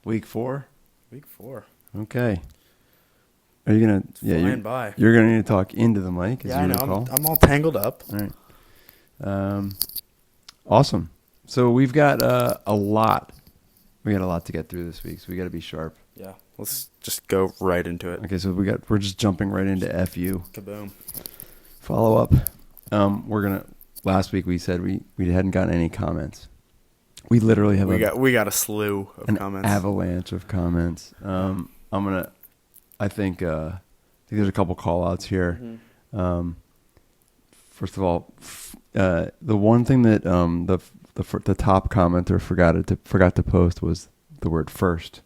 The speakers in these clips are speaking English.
Week 4? Week 4. Okay. Are you going to... Yeah, flying by. You're going to need to talk into the mic, as Yeah, you I know. recall. I'm all tangled up. All right. Awesome. So we've got a lot. We got a lot to get through this week, so we got to be sharp. Yeah, let's just go right into it. Okay, so we're just jumping right into FU. Kaboom. Follow up. Last week we said we hadn't gotten any comments. We literally have we got a slew of an comments. avalanche of comments. I think there's a couple call outs here. Mm-hmm. First of all, the one thing that the top commenter forgot to post was the word first,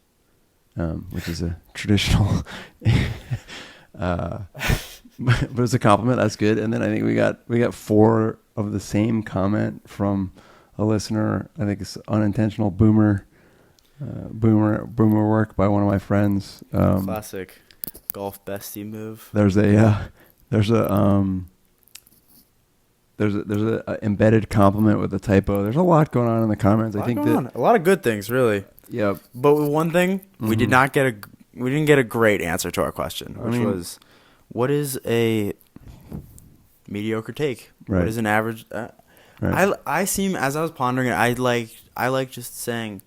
which is a traditional, but it's a compliment. That's good. And then I think we got 4 of the same comment from a listener. I think it's unintentional boomer work by one of my friends. Classic golf bestie move. There's a embedded compliment with a typo. There's a lot going on in the comments. I think a lot of good things, really. Yeah. But one thing, we didn't get a great answer to our question, which was, what is a mediocre take? Right. What is an average? Right. As I was pondering it, I like just saying,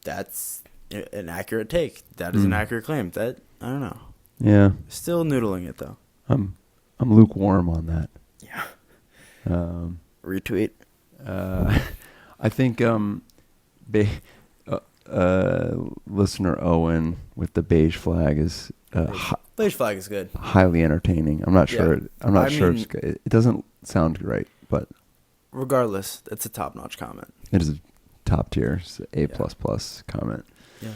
that's an accurate take. That is an accurate claim. That, I don't know. Yeah. Still noodling it though. I'm lukewarm on that. Yeah. Retweet. I think listener Owen with the beige flag is beige flag is good. Highly entertaining. I'm not sure. Yeah. I'm not sure. It doesn't sound right, but regardless, it's a top-notch comment. It is a top tier, A++ comment. Yeah.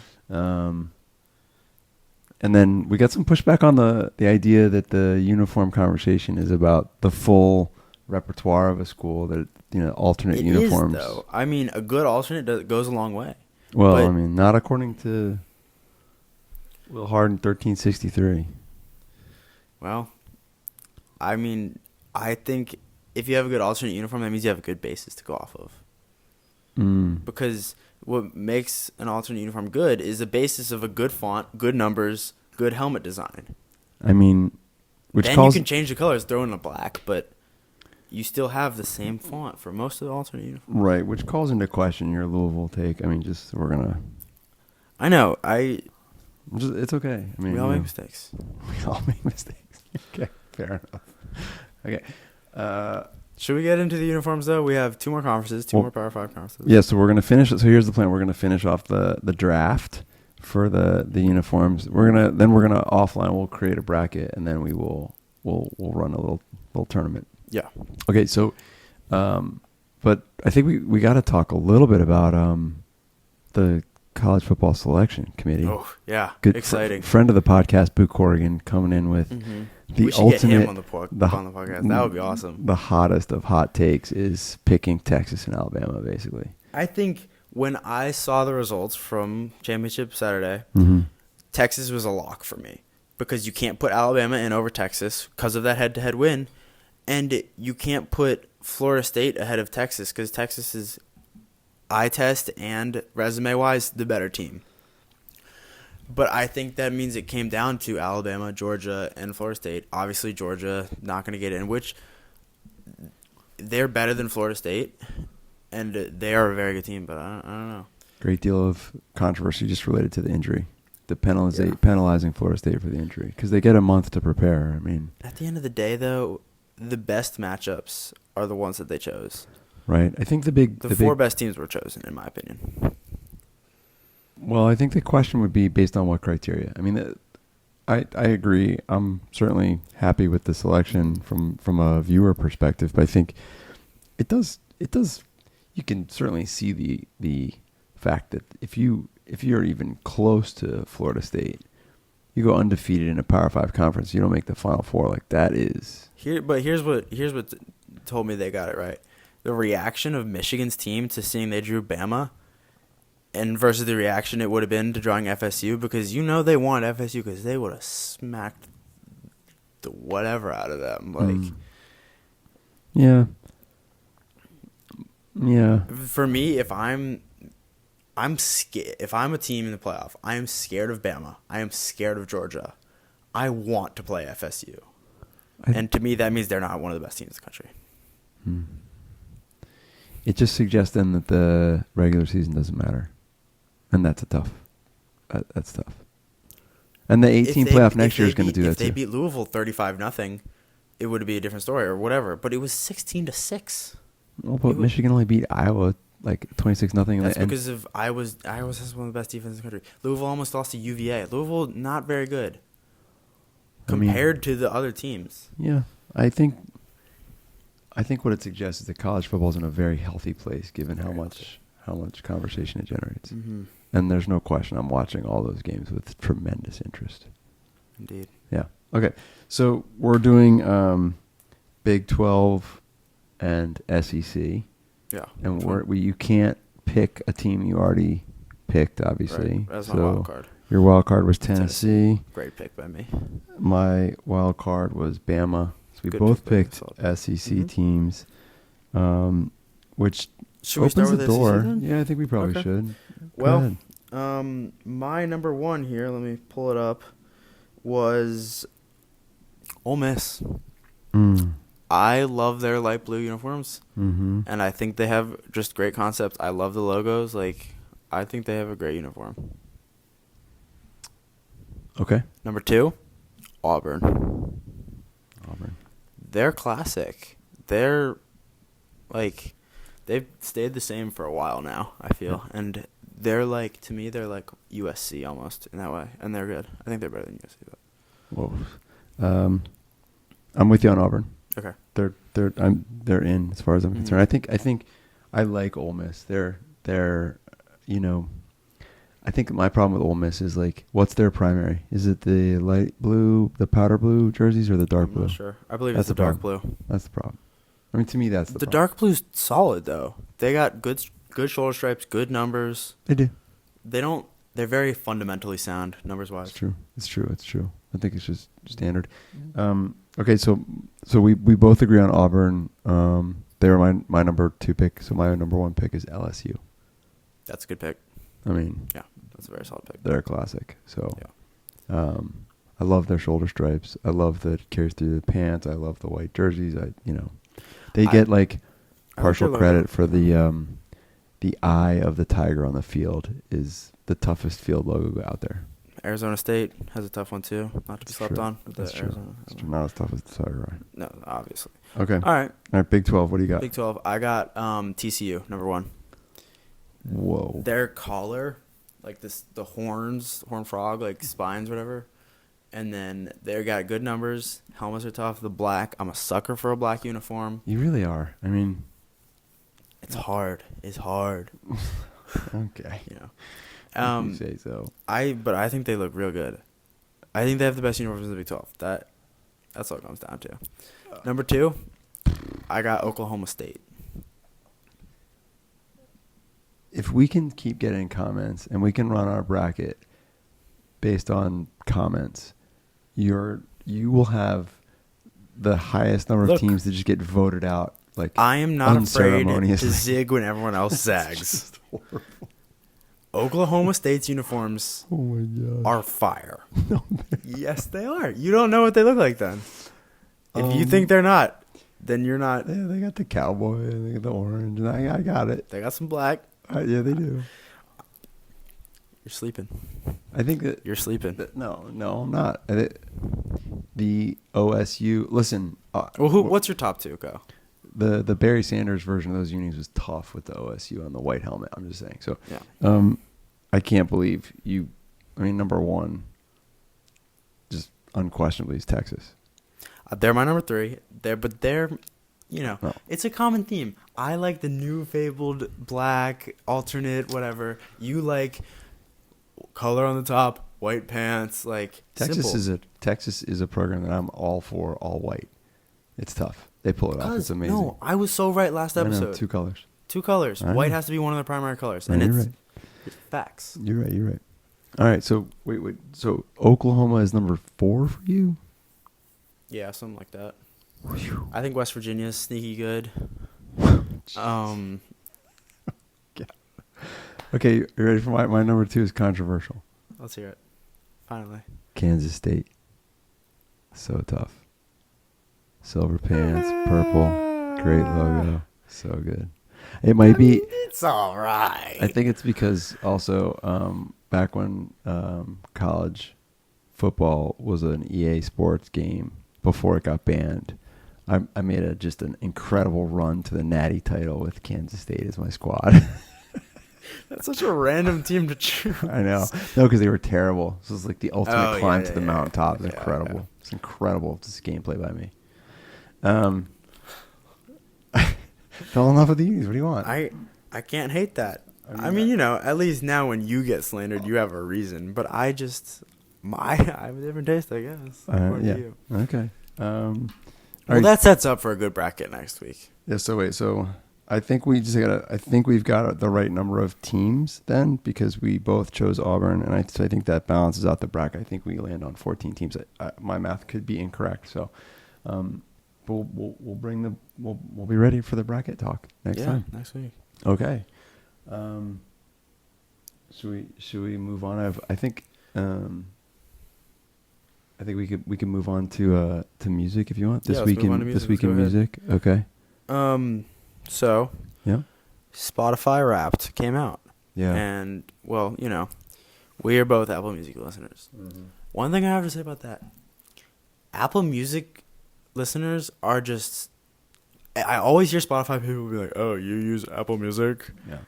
And then we got some pushback on the idea that the uniform conversation is about the full repertoire of a school, that alternate uniforms. It is, though. I mean, a good alternate goes a long way. Well, I mean, not according to Will Hardin 1363. Well, I mean, I think if you have a good alternate uniform, that means you have a good basis to go off of. Because what makes an alternate uniform good is the basis of a good font, good numbers, good helmet design. I mean, you can change the colors, throw in a black, but you still have the same font for most of the alternate uniforms. Right, which calls into question your Louisville take. I mean, I know. It's okay. I mean, we all make mistakes. We all make mistakes. Okay, fair enough. Okay. Should we get into the uniforms, though? We have 2 more conferences, 2 more Power 5 conferences. Yeah, so we're going to finish it. So here's the plan. We're going to finish off the draft for the uniforms. We're gonna offline. We'll create a bracket, and then we'll run a little tournament. Yeah. Okay. So, but I think we got to talk a little bit about the college football selection committee. Oh yeah, good, exciting. Friend of the podcast, Boo Corrigan, coming in with the we should ultimate get him on the podcast. That would be awesome. The hottest of hot takes is picking Texas and Alabama, basically. I think when I saw the results from Championship Saturday, Texas was a lock for me because you can't put Alabama in over Texas because of that head-to-head win, and you can't put Florida State ahead of Texas because Texas is eye test and resume-wise the better team. But I think that means it came down to Alabama, Georgia, and Florida State. Obviously, Georgia not going to get in, which they're better than Florida State, and they are a very good team, but I don't know. Great deal of controversy just related to the injury. Penalizing Florida State for the injury because they get a month to prepare. I mean, at the end of the day, though, the best matchups are the ones that they chose. Right. I think the 4 best teams were chosen, in my opinion. Well, I think the question would be based on what criteria. I mean, I agree. I'm certainly happy with the selection from a viewer perspective, but I think it does. You can certainly see the fact that if you're even close to Florida State, you go undefeated in a Power 5 conference, you don't make the Final Four, like that is. But here's what told me they got it right. The reaction of Michigan's team to seeing they drew Bama and versus the reaction it would have been to drawing FSU, because they want FSU because they would have smacked the whatever out of them. Yeah. Yeah. For me, if I'm I'm scared. If I'm a team in the playoff, I am scared of Bama. I am scared of Georgia. I want to play FSU. And to me, that means they're not one of the best teams in the country. It just suggests then that the regular season doesn't matter. And that's that's tough. And the 18 playoff next year is going to do that too. If they beat Louisville 35-0, it would be a different story or whatever. But it was 16-6. Well, but Michigan only beat Iowa like 26-0. That's because of Iowa's has one of the best defenses in the country. Louisville almost lost to UVA. Louisville not very good compared to the other teams. Yeah, I think what it suggests is that college football is in a very healthy place, given how much conversation it generates. Mm-hmm. And there's no question I'm watching all those games with tremendous interest. Indeed. Yeah. Okay. So we're doing Big 12 and SEC. Yeah. And you can't pick a team you already picked, obviously. Right. That's my wild card. Your wild card was Tennessee. Great pick by me. My wild card was Bama. So we Good both pick, picked SEC teams, which should we opens start with the door. SEC then? Yeah, I think we probably should. Well, my number one here, let me pull it up, was Ole Miss. I love their light blue uniforms, and I think they have just great concepts. I love the logos. I think they have a great uniform. Okay. Number two, Auburn. They're classic. They're they've stayed the same for a while now, I feel. Yeah. And they're to me, they're like USC almost in that way. And they're good. I think they're better than USC though. Whoa. I'm with you on Auburn. Okay. They're in as far as I'm concerned. I think I like Ole Miss. They're I think my problem with Ole Miss is what's their primary? Is it the light blue, the powder blue jerseys, or the dark blue? I'm not sure. I believe it's the dark blue. That's the problem. I mean, to me, that's the problem. Dark blue's solid though. They got good shoulder stripes, good numbers. They do. They're very fundamentally sound numbers wise. It's true. I think it's just standard. Okay, so we both agree on Auburn. They were my number 2 pick. So my number 1 pick is LSU. That's a good pick. I mean, yeah, that's a very solid pick. They're a classic. So, yeah. I love their shoulder stripes. I love that it carries through the pants. I love the white jerseys. They get partial credit for the eye of the tiger on the field is the toughest field logo out there. Arizona State has a tough one too, not to be slept on. That's true. It's not as tough as the tiger eye. No, obviously. Okay. All right. Big 12. What do you got? Big 12. I got TCU number 1. Whoa. Their collar, the horns, horn frog, spines, whatever. And then they got good numbers. Helmets are tough. The black. I'm a sucker for a black uniform. You really are. I mean, it's hard. It's hard. Okay. You say so. But I think they look real good. I think they have the best uniforms in the Big 12. That's what it comes down to. Number 2, I got Oklahoma State. If we can keep getting comments and we can run our bracket based on comments, you will have the highest number of teams that just get voted out. I am not afraid to zig when everyone else zags. Just horrible. Oklahoma State's uniforms are fire. No, yes, they are. You don't know what they look like then. If you think they're not, then you're not. Yeah, they got the cowboy and they got the orange. And I got it. They got some black. Yeah, they do. You're sleeping. I think that you're sleeping. No, I'm not. The OSU. Listen. What's your top 2? Go. The Barry Sanders version of those unis was tough with the OSU on the white helmet. I'm just saying. So, yeah. I can't believe you. I mean, number 1, just unquestionably, is Texas. They're my number 3. They're. It's a common theme. I like the new fabled black, alternate, whatever. You like color on the top, white pants, Texas simple. Texas is a program that I'm all for, all white. It's tough. They pull it off. It's amazing. No, I was so right last episode. I know, 2 colors. 2 colors. White has to be one of the primary colors. And it's facts. You're right. All right, so wait. So Oklahoma is number 4 for you? Yeah, something like that. I think West Virginia is sneaky good. Okay, you ready for my number 2 is controversial. Let's hear it. Finally. Kansas State. So tough. Silver pants, purple, great logo, so good. It might be. It's all right. I think it's because also back when college football was an EA Sports game before it got banned, I made just an incredible run to the Natty title with Kansas State as my squad. That's such a random team to choose. I know. No, because they were terrible. This was like the ultimate climb to the mountaintop. It was incredible. Yeah. It's incredible. This gameplay by me. Fell in love with the Unis. What do you want? I can't hate that. I mean, at least now when you get slandered, you have a reason. But I have a different taste, I guess. According to you. Okay. Well, that sets up for a good bracket next week. Yeah. So wait. So I think we've got the right number of teams then, because we both chose Auburn, and so I think that balances out the bracket. I think we land on 14 teams. My math could be incorrect. So, we'll be ready for the bracket talk next time. Next week. Okay. Should we move on? I think we can move on to music if you want. This week in music. Okay. So yeah, Spotify Wrapped came out. Yeah. And well, we are both Apple Music listeners. Mm-hmm. One thing I have to say about that, Apple Music listeners are just. I always hear Spotify people be like, "Oh, you use Apple Music?" Yeah.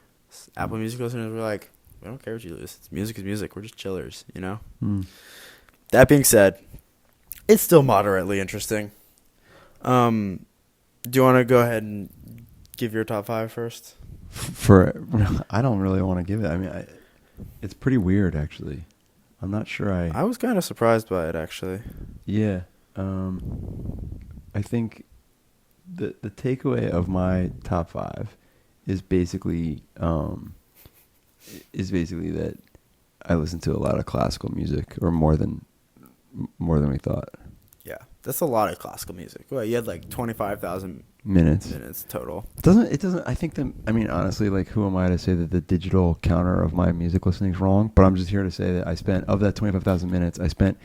Apple Music listeners were like, "We don't care what you listen. Music is music. We're just chillers, Mm. That being said, it's still moderately interesting. Do you want to go ahead and give your top 5 first? I don't really want to give it. I mean, it's pretty weird actually. I'm not sure. I was kind of surprised by it actually. Yeah. I think the takeaway of my top 5 is basically that I listen to a lot of classical music, or more than we thought. Yeah, that's a lot of classical music. Well, you had like 25,000 minutes total. It doesn't. I think honestly, like, who am I to say that the digital counter of my music listening is wrong? But I'm just here to say that of that 25,000 minutes, I spent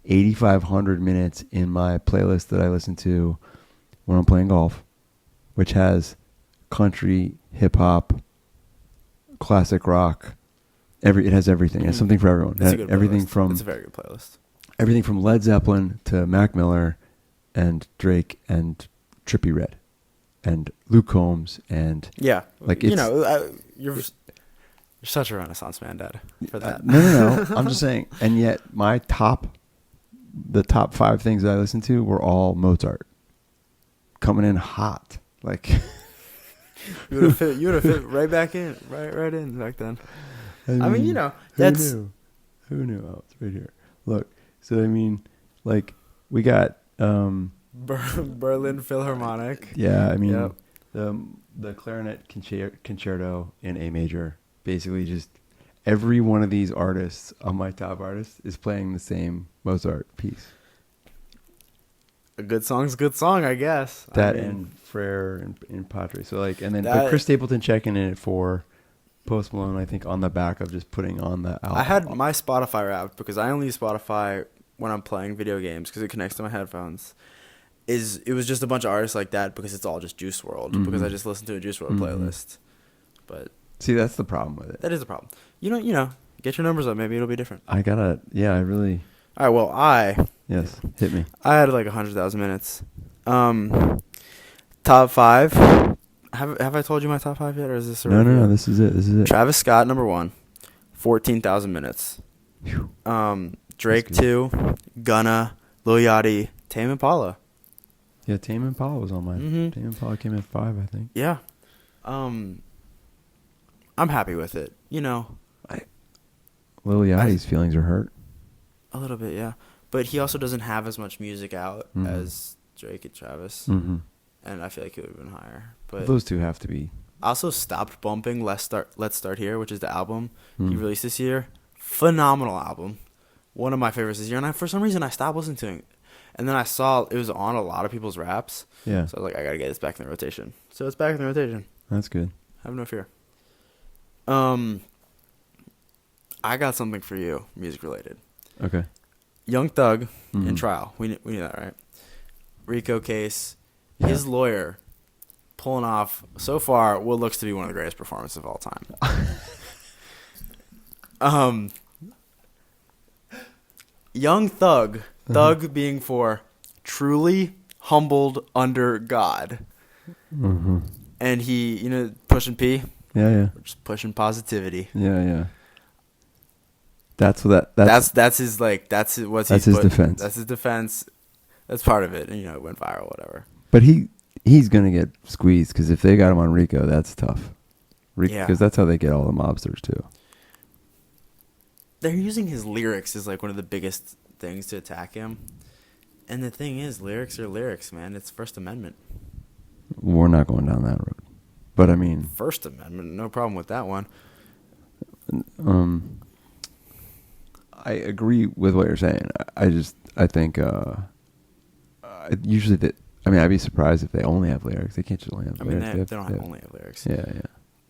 8,500 minutes in my playlist that I listen to when I'm playing golf, which has country, hip hop, classic rock. It has everything. It has something for everyone. It's a good everything playlist. It's a very good playlist. Everything from Led Zeppelin to Mac Miller and Drake and Trippie Redd and Luke Combs and you're such a Renaissance man, Dad, for that. No. I'm just saying. And yet the top 5 things that I listened to were all Mozart, coming in hot. Like you would have fit right back in, right in back then. I mean, that's who knew? Oh, it's right here. Look. So I mean, like, we got Berlin Philharmonic. Yeah, I mean, the Clarinet Concerto in A major. Basically, just every one of these artists on my top artists is playing the same Mozart piece. A good song's a good song, I guess. And Frere and Patri. So but Chris Stapleton checking in at 4. Post Malone, I think, on the back of just putting on the album. I had my Spotify Wrapped because I only use Spotify when I'm playing video games because it connects to my headphones. It was just a bunch of artists like that because it's all just Juice WRLD, because I just listen to a Juice WRLD playlist. But see, that's the problem with it. That is the problem. Get your numbers up. Maybe it'll be different. I really. All right. Well, yes, hit me. I had like 100,000 minutes. Top 5. Have I told you my top 5 yet, or is this? No. This is it. Travis Scott, number 1, 14,000 minutes. Whew. Drake 2, Gunna, Lil Yachty, Tame Impala. Yeah, Tame Impala was on mine. Mm-hmm. Tame Impala came at 5, I think. Yeah. I'm happy with it. Lil Yachty's feelings are hurt. A little bit, yeah. But he also doesn't have as much music out as Drake and Travis. Mm-hmm. And I feel like it would have been higher. But those two have to be. I also stopped bumping Let's Start Here, which is the album he released this year. Phenomenal album. One of my favorites this year. And for some reason, I stopped listening to it. And then I saw it was on a lot of people's raps. Yeah. So I was like, I got to get this back in the rotation. So it's back in the rotation. That's good. Have no fear. I got something for you, music related. Okay. Young Thug Mhm. in trial. We knew that, right? Rico case. Yeah. His lawyer pulling off so far what looks to be one of the greatest performances of all time. Young Thug. Thug being for truly humbled under God. Mm-hmm. And he, pushing P. Yeah, yeah. We're just pushing positivity. Yeah, yeah. That's what that's That's his that's his defense. That's his defense. That's part of it. And it went viral, whatever. But he's gonna get squeezed because if they got him on Rico, that's tough. Because that's how they get all the mobsters too. They're using his lyrics as one of the biggest things to attack him. And the thing is, lyrics are lyrics, man. It's First Amendment. We're not going down that road. But I mean, First Amendment, no problem with that one. I agree with what you're saying. I think usually I'd be surprised if they only have lyrics. They can't just only have lyrics. They don't only have lyrics. Yeah, yeah.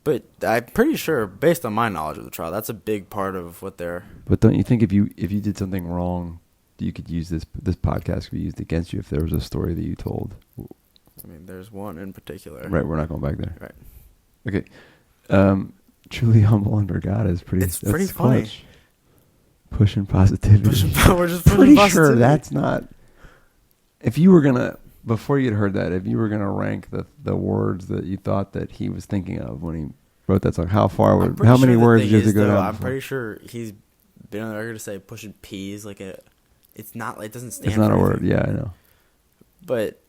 But I'm pretty sure, based on my knowledge of the trial, that's a big part of what they're. But don't you think if you did something wrong, you could use this podcast could be used against you if there was a story that you told? There's one in particular. Right, we're not going back there. Right. Okay. Truly humble under God is pretty. It's pretty funny. Clutch. Pushing positivity. We're just pushing pretty positivity. sure that's not. If you were gonna, before you'd heard that, if you were gonna rank the words that you thought that he was thinking of when he wrote that song, how many words did you have to go down? I'm pretty sure he's been on the record to say pushing P is it's not. It doesn't stand. It's not for a word. anything. Yeah, I know. But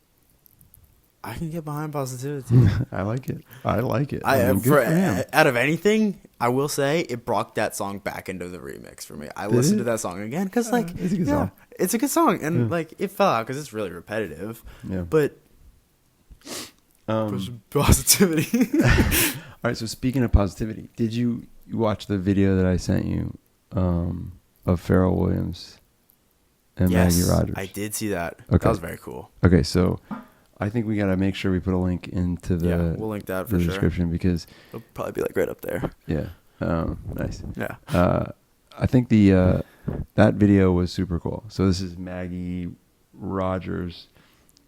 I can get behind positivity. I like it. Good For for him. out of anything, I will say it brought that song back into the remix for me. I listened to that song again because it's a good song. It's a good song, and it fell out because it's really repetitive. Yeah. But pushing positivity. All right. So speaking of positivity, did you watch the video that I sent you of Pharrell Williams and Maggie Rogers? I did see that. Okay. That was very cool. Okay, so I think we got to make sure we put a link into we'll link that for the sure. description because It'll probably be right up there. Yeah. Nice. Yeah. I think that video was super cool. So this is Maggie Rogers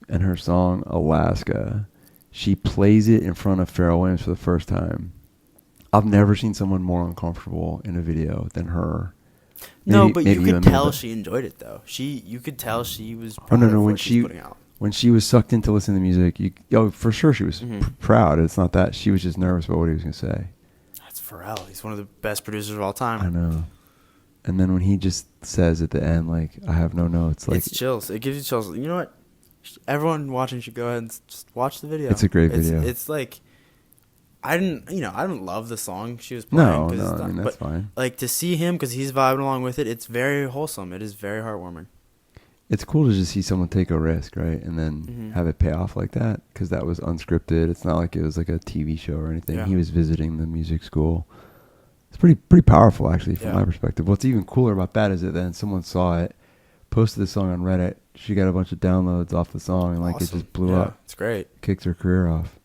and her song Alaska. She plays it in front of Pharrell Williams for the first time. I've never seen someone more uncomfortable in a video than her. You could tell she enjoyed it though. You could tell she was proud of what she's putting out. When she was sucked into listening to music, for sure she was proud. It's not that she was just nervous about what he was going to say. That's Pharrell. He's one of the best producers of all time. I know. And then when he just says at the end, I have no notes. It's chills. It gives you chills. You know what? Everyone watching should go ahead and just watch the video. It's a great video. It's I didn't love the song she was playing. No, that's fine. To see him, because he's vibing along with it, it's very wholesome. It is very heartwarming. It's cool to just see someone take a risk, right? And then have it pay off like that, because that was unscripted. It's not like it was like a TV show or anything. Yeah. He was visiting the music school. It's pretty powerful, actually, from my perspective. What's even cooler about that is that then someone saw it, posted the song on Reddit. She got a bunch of downloads off the song, and awesome. It just blew up. It's great. Kicked her career off.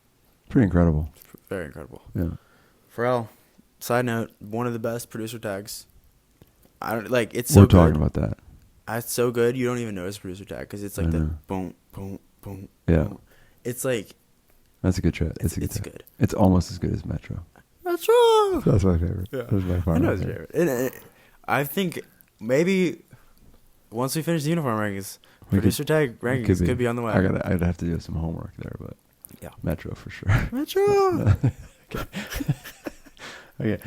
Pretty incredible. Very incredible. Yeah. Pharrell, side note, one of the best producer tags. It's so We're good. talking about that. It's so good you don't even notice producer tag because it's the boom, boom, boom. Yeah. Boom. It's that's a good track. It's good. It's almost as good as Metro. Metro. That's my favorite. Yeah. That's my favorite. I know it's favorite. And I think maybe once we finish the uniform rankings, producer tag rankings could be on the way. I'd have to do some homework there, but yeah, Metro for sure. Metro. Okay.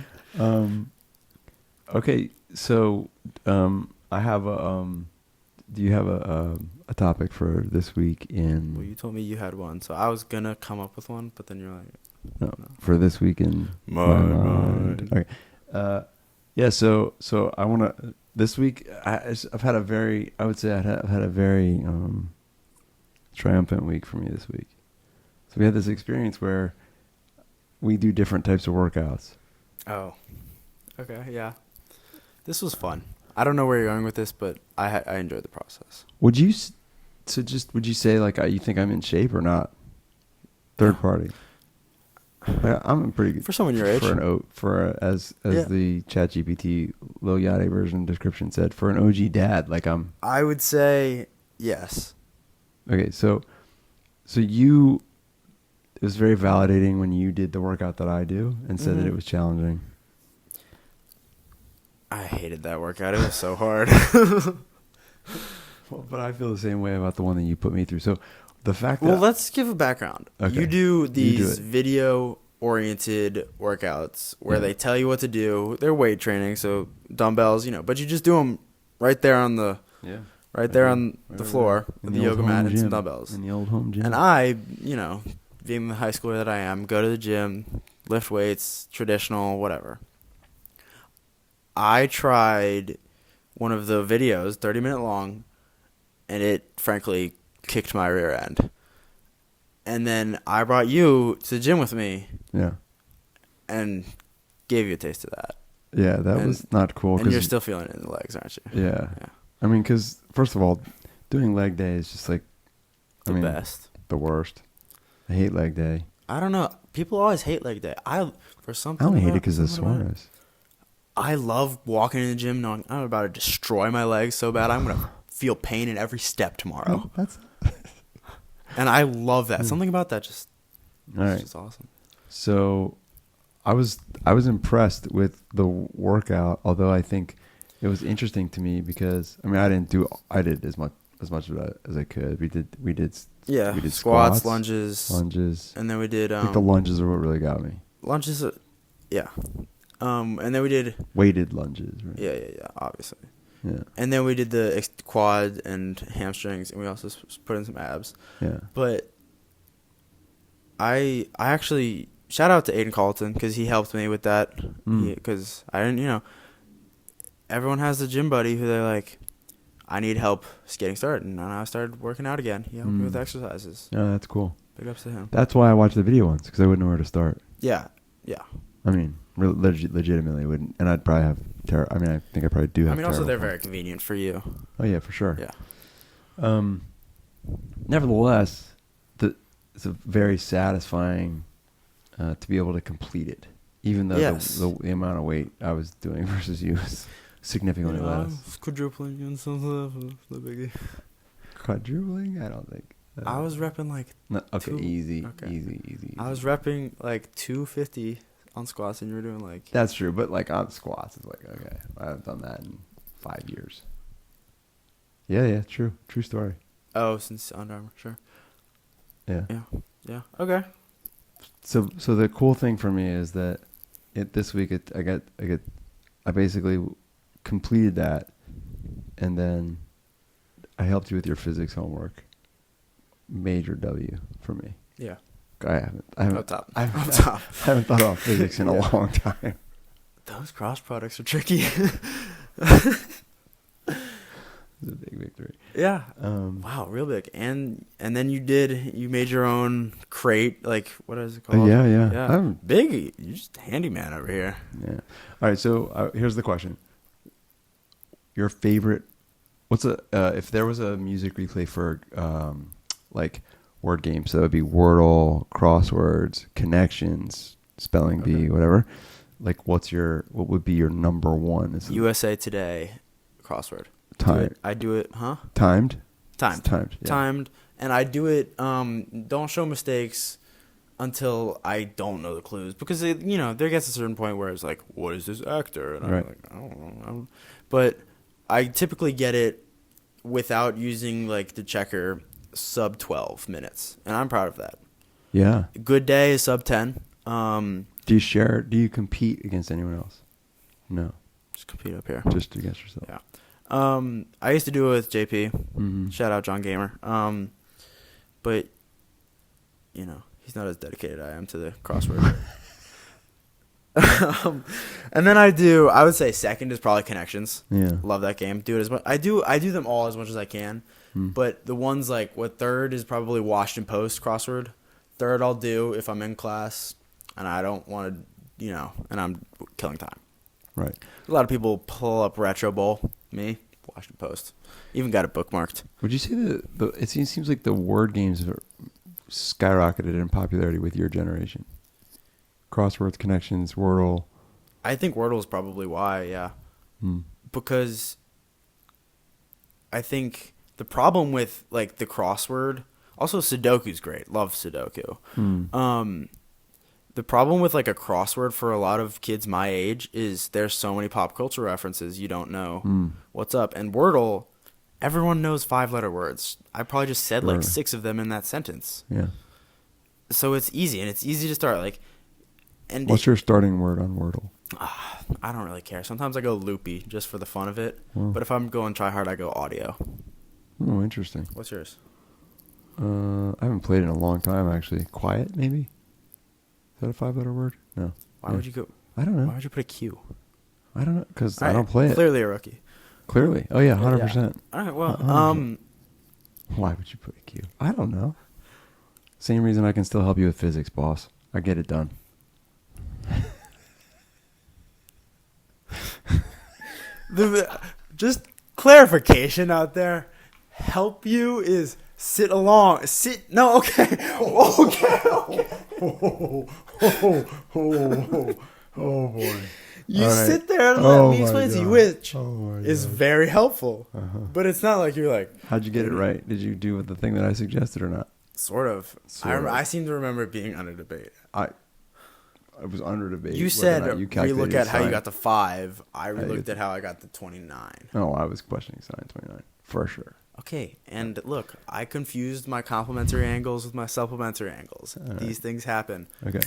Okay. So, I have do you have a topic for this week in? Well, you told me you had one, so I was gonna come up with one, but then you're like, no. For this week in my mind. Okay. Yeah. So I want to. This week I've had a very triumphant week for me this week. So we had this experience where we do different types of workouts. Oh. Okay. Yeah. This was fun. I don't know where you're going with this, but I enjoyed the process. Would you say you think I'm in shape or not? Third party. I'm in pretty good for someone your age. As the ChatGPT Lil Yachty version description said, for an OG dad, like I would say yes. Okay, so you, it was very validating when you did the workout that I do and said that it was challenging. I hated that workout. It was so hard. Well, but I feel the same way about the one that you put me through. So the fact that... Well, let's give a background. Okay. You do these video-oriented workouts where they tell you what to do. They're weight training, so dumbbells, but you just do them right there on the the floor with the yoga mat and some dumbbells. In the old home gym. And I, being the high schooler that I am, go to the gym, lift weights, traditional, whatever. I tried one of the videos, 30-minute long, and it, frankly, kicked my rear end. And then I brought you to the gym with me. Yeah. And gave you a taste of that. Yeah, that was not cool. And you're still feeling it in the legs, aren't you? Yeah. I mean, because, first of all, doing leg day is just like... The best. The worst. I hate leg day. I don't know. People always hate leg day. I only hate it because of the soreness. I love walking in the gym knowing I'm about to destroy my legs so bad I'm going to feel pain in every step tomorrow. And I love that. Something about that just awesome. So I was impressed with the workout, although I think it was interesting to me because I did as much of it as I could. We did squats, lunges, and then we did I think the lunges are what really got me. Lunges, and then we did weighted lunges, right? Yeah, obviously. Yeah. And then we did the quad and hamstrings, and we also put in some abs. Yeah. But I actually shout out to Aiden Carlton because he helped me with that. Because I didn't, everyone has the gym buddy who they're like, I need help getting started, and I started working out again. He helped me with exercises. Yeah, that's cool. Big ups to him. That's why I watched the video once because I wouldn't know where to start. Yeah. I mean, legitimately wouldn't, and I'd probably have I think I probably do have. Also they're very convenient for you. Oh yeah, for sure. Yeah. Nevertheless, it's a very satisfying to be able to complete it, even though the amount of weight I was doing versus you was significantly less. Quadrupling and something. No biggie. Quadrupling? I don't think. I was repping like easy. I was repping like 250 on squats, and you were doing like... That's true, but like on squats, it's like, okay, I haven't done that in 5 years. Yeah, true story. Oh, since Under Armour, sure. Yeah. Okay. So the cool thing for me is that this week I basically completed that, and then I helped you with your physics homework. Major W for me. Yeah. I haven't top. I haven't thought about physics in a long time. Those cross products are tricky. It's a big victory. Yeah. Wow, real big. And then you made your own crate, like, what is it called? Yeah. Big. You're just a handyman over here. Yeah. All right, so here's the question. Your favorite, if there was a music replay for, like, word games, so that would be Wordle, crosswords, connections, spelling bee, whatever. Like, what would be your number one? USA Today crossword. I do it, huh? Timed? Timed. Timed, yeah. Timed. And I do it, don't show mistakes until I don't know the clues. Because, there gets a certain point where it's like, what is this actor? And I'm like, I don't know. But I typically get it without using, like, the checker sub 12 minutes. And I'm proud of that. Yeah. Good Day is sub 10. Do you compete against anyone else? No. Just compete up here. Just against yourself. Yeah. I used to do it with JP. Mm-hmm. Shout out John Gamer. But he's not as dedicated as I am to the crossword. And then I would say second is probably Connections. Yeah. Love that game. Do it as much. I do them all as much as I can. But the ones like third is probably Washington Post crossword. Third I'll do if I'm in class and I don't want to, and I'm killing time. Right. A lot of people pull up Retro Bowl. Me, Washington Post. Even got it bookmarked. Would you say it seems like the word games have skyrocketed in popularity with your generation? Crosswords, Connections, Wordle. I think Wordle is probably why, yeah. because I think the problem with like the crossword, also Sudoku's great. Love Sudoku. The problem with like a crossword for a lot of kids my age is there's so many pop culture references you don't know what's up. And Wordle, everyone knows 5-letter words. I probably just said like 6 of them in that sentence. Yeah. So it's easy, and it's easy to start. Like, and what's your starting word on Wordle? I don't really care. Sometimes I go loopy just for the fun of it. Wow. But if I'm going try hard, I go audio. Oh, interesting. What's yours? I haven't played in a long time, actually. Quiet, maybe? Is that a 5-letter word? No. Why would you go? I don't know. Why would you put a Q? I don't know, because I don't play it. Clearly a rookie. Clearly. Oh, yeah, 100%. Yeah. All right, well, 100%. Why would you put a Q? I don't know. Same reason I can still help you with physics, boss. I get it done. Just clarification out there. Help you is sit along. Sit. No, okay. Okay. Oh, boy. You All right. sit there and let me my explain to you, God. which Oh, is God. very helpful. But it's not like you're like, How'd you get it right? Did you do the thing that I suggested or not? sort of. Sort of. I seem to remember it being under debate. I was under debate. You whether or said not you relook calculated at how you sine. got the 5. I relooked get- at how I got the 29. No, I was questioning sine 29 for sure. Okay, and look, I confused my complementary angles with my supplementary angles. right. These things happen. Okay,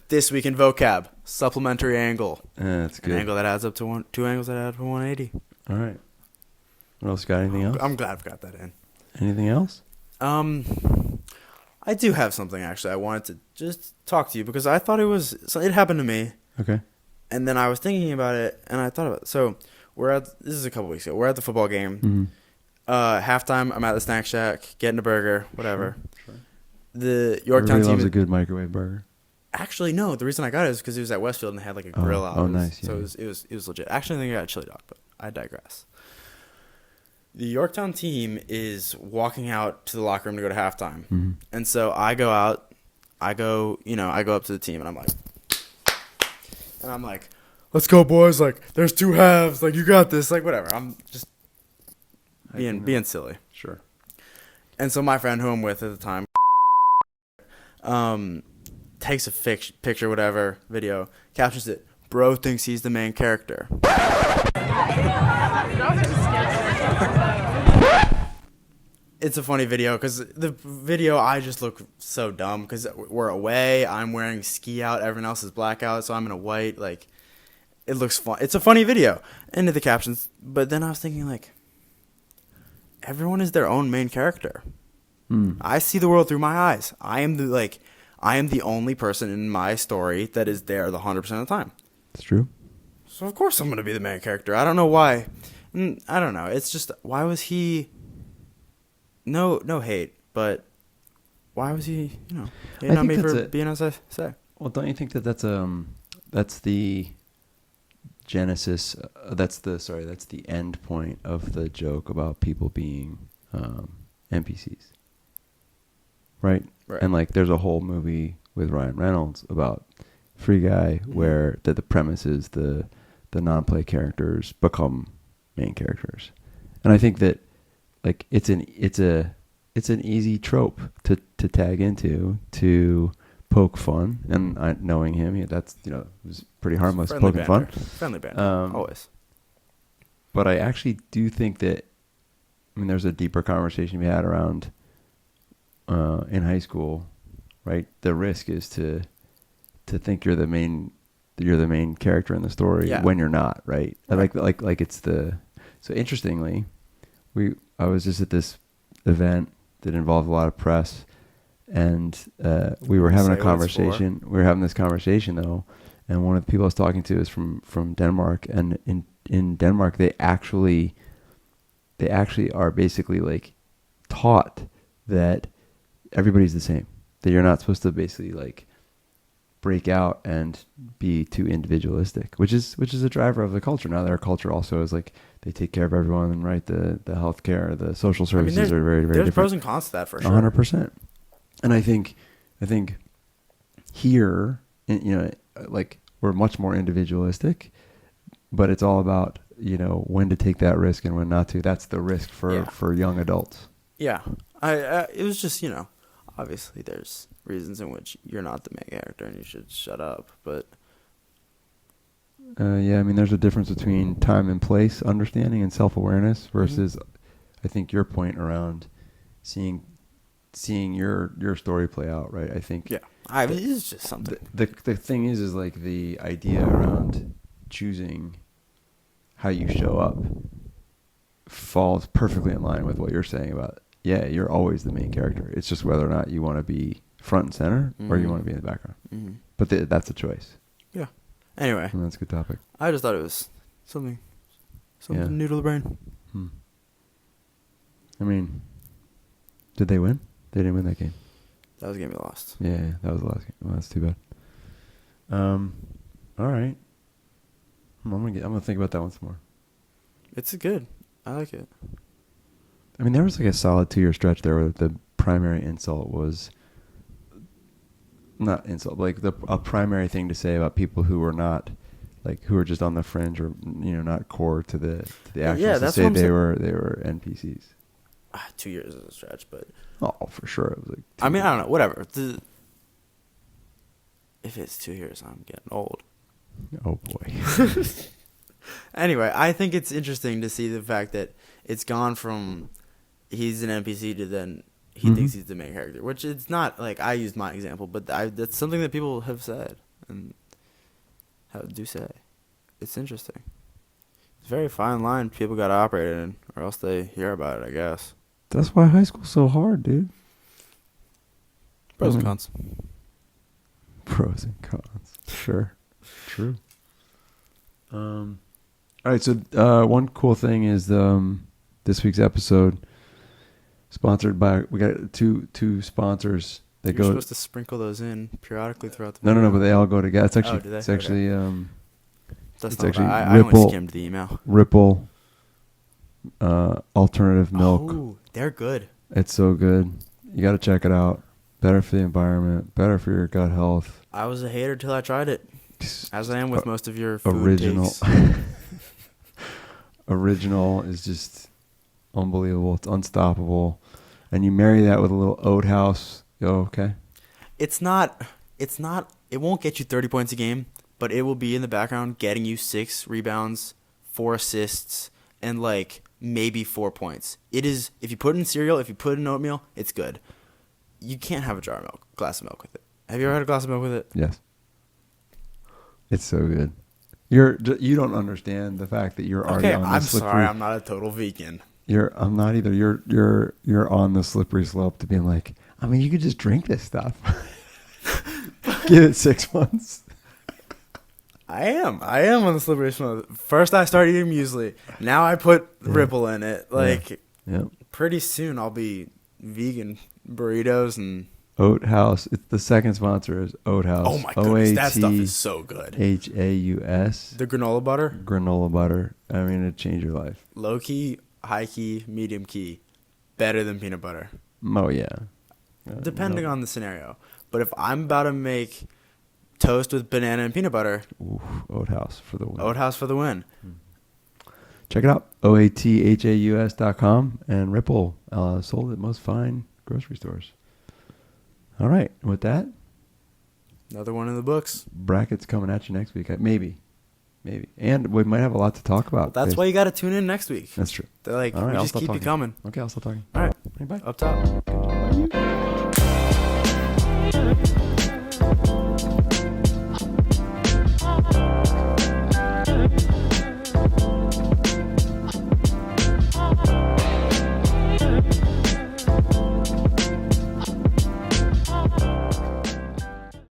This week in vocab, supplementary angle. that's An good. angle that adds up to 2 angles that add up to 180. All right. What else? Got anything else? I'm glad I've got that in. Anything else? I do have something actually I wanted to just talk to you because I thought it happened to me, Okay. and then I was thinking about it and I thought about it. So this is a couple weeks ago. We're at the football game. Mm-hmm. Halftime, I'm at the snack shack getting a burger, whatever. Sure. The Yorktown Everybody team. loves a good microwave burger. Actually, no. The reason I got it is because it was at Westfield and they had like a grill out. Oh, nice. So Yeah. it was legit. Actually, I think I got a chili dog, but I digress. The Yorktown team is walking out to the locker room to go to halftime, Mm-hmm. and so I go out. I go up to the team and I'm like, let's go, boys! Like, there's 2 halves. Like, you got this. Like, whatever. I'm just being silly. Sure. And so my friend who I'm with at the time, takes a picture, whatever, video, captions it. Bro thinks he's the main character. It's a funny video because the video I just look so dumb because we're away. I'm wearing ski out. Everyone else is blackout, so I'm in a white. Like, it looks fun. It's a funny video. End of the captions. But then I was thinking, like, everyone is their own main character. I see the world through my eyes. I am the only person in my story that is there the 100% of the time. It's true. So of course I'm gonna be the main character. I don't know why. I don't know. It's just why was he? No hate, but why was he? Hating on me for being as I say. Well, don't you think that's the genesis? That's the end point of the joke about people being NPCs, right? And like, there's a whole movie with Ryan Reynolds about Free Guy where the premise is the non-play characters become main characters, and I think that like it's an easy trope to tag into to poke fun, and knowing him, that's it was pretty harmless, poking fun, friendly banter, always. But I actually do think that there's a deeper conversation we had around in high school, right? The risk is to think you're the main character in the story when you're not, right? Like it's so interestingly, I was just at this event that involved a lot of press, and we were having a conversation. We were having this conversation though, and one of the people I was talking to is from Denmark, and in Denmark they actually are basically like taught that everybody's the same, that you're not supposed to basically like break out and be too individualistic, which is a driver of the culture. Now their culture also is like they take care of everyone, right? The healthcare, the social services are very, very there's different. pros and cons to that for sure. 100%. And I think here, like, we're much more individualistic, but it's all about when to take that risk and when not to. That's the risk for young adults. Yeah. It was just, obviously there's reasons in which you're not the main character and you should shut up, but... Yeah, I mean, there's a difference between time and place understanding and self-awareness versus, I think, your point around seeing your story play out, right? I think... Yeah. It's just something. The thing is like the idea around choosing how you show up falls perfectly in line with what you're saying about, you're always the main character. It's just whether or not you want to be front and center or you want to be in the background. Mm-hmm. But that's a choice. Yeah. Anyway. And that's a good topic. I just thought it was something new to the brain. I mean, did they win? They didn't win that game. That was a game we lost. Yeah, that was the last game. Well, that's too bad. All right. I'm gonna think about that one some more. It's good. I like it. I mean, there was like a solid 2-year stretch there where the primary insult was not insult, like a primary thing to say about people who were not, like, who were just on the fringe or not core to the actions. Yeah, that's to say what they were NPCs. 2 years is a stretch, but for sure it was like. I mean, I don't know. Whatever. If it's 2 years, I'm getting old. Oh boy. Anyway, I think it's interesting to see the fact that it's gone from he's an NPC to then he thinks he's the main character, which it's not like I used my example, but that's something that people have said and do say. It's interesting. It's a very fine line people got to operate in, or else they hear about it, I guess. That's why high school's so hard, dude. Pros and cons. Pros and cons. Sure. True. All right, so one cool thing is this week's episode sponsored by, we got two sponsors that You're supposed to sprinkle those in periodically throughout the No, but they all go together. It's actually do they? it's actually That's it's not actually I only skimmed the email. Ripple alternative milk. Oh, they're good. It's so good. You got to check it out. Better for the environment, better for your gut health. I was a hater till I tried it. As I am with most of your food original takes. Original is just unbelievable. It's unstoppable. And you marry that with a little oat house. Okay. It won't get you 30 points a game, but it will be in the background getting you 6 rebounds, 4 assists, and like maybe 4 points. It is, if you put it in cereal, if you put it in oatmeal, it's good. You can't have a glass of milk with it. Have you ever had a glass of milk with it? Yes. It's so good. You don't understand the fact that you're already on the slippery. I'm sorry, I'm not a total vegan. I'm not either. You're on the slippery slope to being like, I mean, you could just drink this stuff. Give it 6 months. I am on the slippery slope. First I started eating muesli. Now I put Ripple in it. Pretty soon I'll be vegan burritos and Oat House. It's the second sponsor is Oat House. Oh my goodness, that stuff is so good. HAUS. The granola butter? Granola butter. I mean, it'd change your life. Low key, high key, medium key. Better than peanut butter. Oh, yeah. Depending on the scenario. But if I'm about to make toast with banana and peanut butter. Oof, Oat House for the win. Oat House for the win. Check it out. OATHAUS.com and Ripple sold at most fine grocery stores. All right. With that, another one in the books. Brackets coming at you next week. Maybe. And we might have a lot to talk about. Well, that's why you got to tune in next week. That's true. They're like, all right, we just keep you coming. Okay, I'll stop talking. All right. Hey, bye. Up top. Bye.